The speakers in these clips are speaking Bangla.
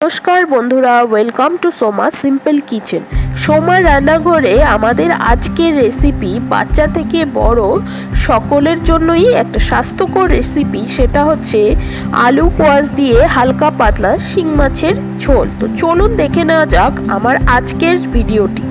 নমস্কার বন্ধুরা, welcome to Soma simple kitchen. Soma রান্নাঘরে আমাদের আজকের রেসিপি বাচ্চা থেকে বড় সকলের জন্যই একটা স্বাস্থ্যকর রেসিপি, সেটা হচ্ছে আলু কোয়াশ দিয়ে হালকা পাতলা শিং মাছের ঝোল। তো চলুন দেখে নেওয়া যাক আমার আজকের ভিডিওটি।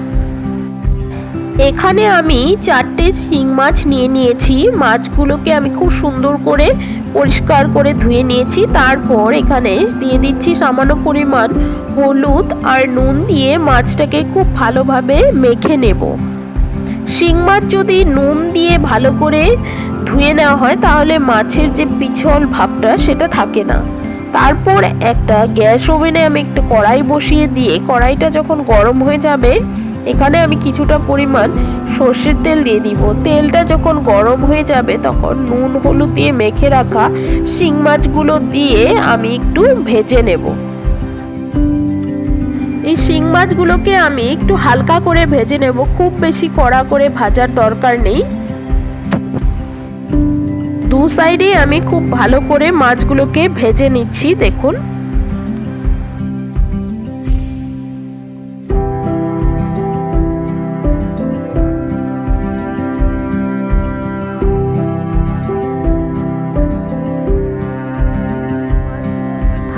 এখানে আমি 4টে শিং মাছ নিয়ে নিয়েছি। মাছগুলোকে আমি খুব সুন্দর করে পরিষ্কার করে ধুয়ে নিয়েছি। তারপর এখানে দিয়ে দিচ্ছি সামান্য পরিমাণ হলুদ আর নুন দিয়ে মাছটাকে খুব ভালোভাবে মেখে নেব। শিং মাছ যদি নুন দিয়ে ভালো করে ধুয়ে নেওয়া হয় তাহলে মাছের যে পিছল ভাবটা সেটা থাকে না। তারপর একটা গ্যাস ওভেনে আমি একটু কড়াই বসিয়ে দিয়ে কড়াইটা যখন গরম হয়ে যাবে এখানে আমি কিছুটা পরিমাণ সর্ষের তেল দিয়ে দিব। তেলটা যখন গরম হয়ে যাবে তখন নুন হলুদ দিয়ে মেখে রাখা শিং মাছগুলো দিয়ে আমি একটু ভেজে নেব। এই শিং মাছগুলোকে আমি একটু হালকা করে ভেজে নেব, খুব বেশি কড়া করে ভাজার দরকার নেই। দু সাইডে আমি খুব ভালো করে মাছগুলোকে ভেজে নিচ্ছি। দেখুন,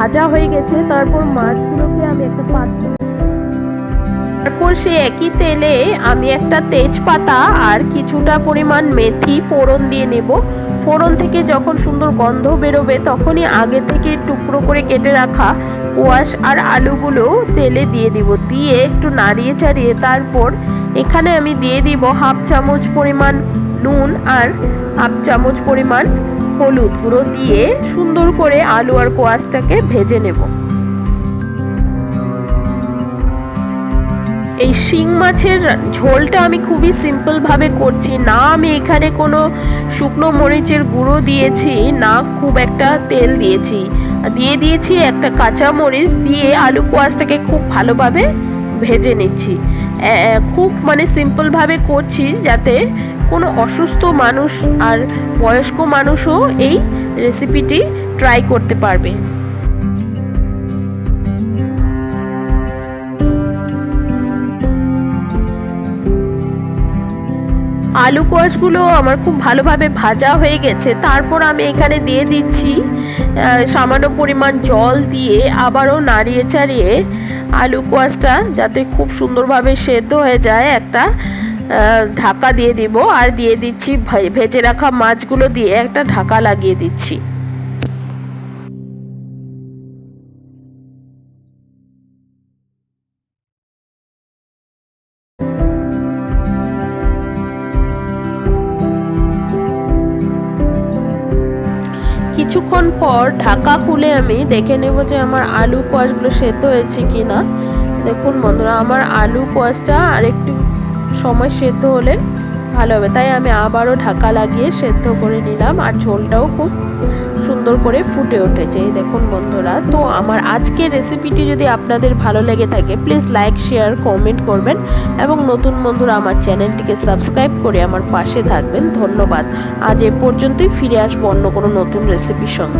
ভাজা হয়ে গেছে। তারপর মাছগুলোকে আমি একটা পাত্রে, তারপর সেই একই তেলে আমি একটা তেজপাতা আর কিছুটা পরিমাণ মেথি ফোড়ন দিয়ে নেব। ফোড়ন থেকে যখন সুন্দর গন্ধ বেরোবে তখনই আগে থেকে টুকরো করে কেটে রাখা কোয়াশ আর আলুগুলো তেলে দিয়ে দিব। দিয়ে একটু নাড়িয়ে চাড়িয়ে তারপর এখানে আমি দিয়ে দিব 1/2 চামচ পরিমাণ নুন আর 1/2 চামচ পরিমাণ হলুদ গুঁড়ো দিয়ে সুন্দর করে আলু আর কোয়াশটাকে ভেজে নেব। এই শিং মাছের ঝোলটা আমি খুবই সিম্পল ভাবে করছি না। আমি এখানে কোনো শুকনো মরিচের গুঁড়ো দিয়েছি না, খুব একটা তেল দিয়েছি, দিয়ে দিয়েছি একটা কাঁচা মরিচ দিয়ে আলু কোয়াশটাকে খুব ভালোভাবে ভেজে নিচ্ছি। খুব সিম্পল ভাবে করছি যাতে কোনো অসুস্থ মানুষ আর বয়স্ক মানুষও এই রেসিপিটি ট্রাই করতে পারবে। আলু কোয়াশগুলো আমার খুব ভালোভাবে ভাজা হয়ে গেছে। তারপর আমি এখানে দিয়ে দিচ্ছি সামান্য পরিমাণ জল দিয়ে আবারও নাড়িয়ে চাড়িয়ে আলু কোয়াশটা যাতে খুব সুন্দরভাবে সেদ্ধ হয়ে যায় একটা ঢাকা দিয়ে দিব। আর দিয়ে দিচ্ছি ভেজে রাখা মাছগুলো দিয়ে একটা ঢাকা লাগিয়ে দিচ্ছি। কিছুক্ষণ পর ঢাকা খুলে আমি দেখে নেব যে আমার আলু কোয়াশগুলো সেদ্ধ হয়েছে কিনা। দেখুন বন্ধুরা, আমার আলু কোয়াশটা আর একটু সময় সেদ্ধ হলে ভালো হবে, তাই আমি আবারও ঢাকা লাগিয়ে সেদ্ধ করে নিলাম। আর ঝোলটাও খুব সুন্দর করে ফুটে উঠেছে। দেখুন বন্ধুরা, তো আমার আজকের রেসিপিটি যদি আপনাদের ভালো লেগে থাকে প্লিজ লাইক শেয়ার কমেন্ট করবেন এবং নতুন বন্ধুরা আমার চ্যানেলটিকে সাবস্ক্রাইব করে আমার পাশে থাকবেন। ধন্যবাদ। আজ এ পর্যন্তই, ফিরে আসবো অন্য কোনো নতুন রেসিপির সঙ্গে।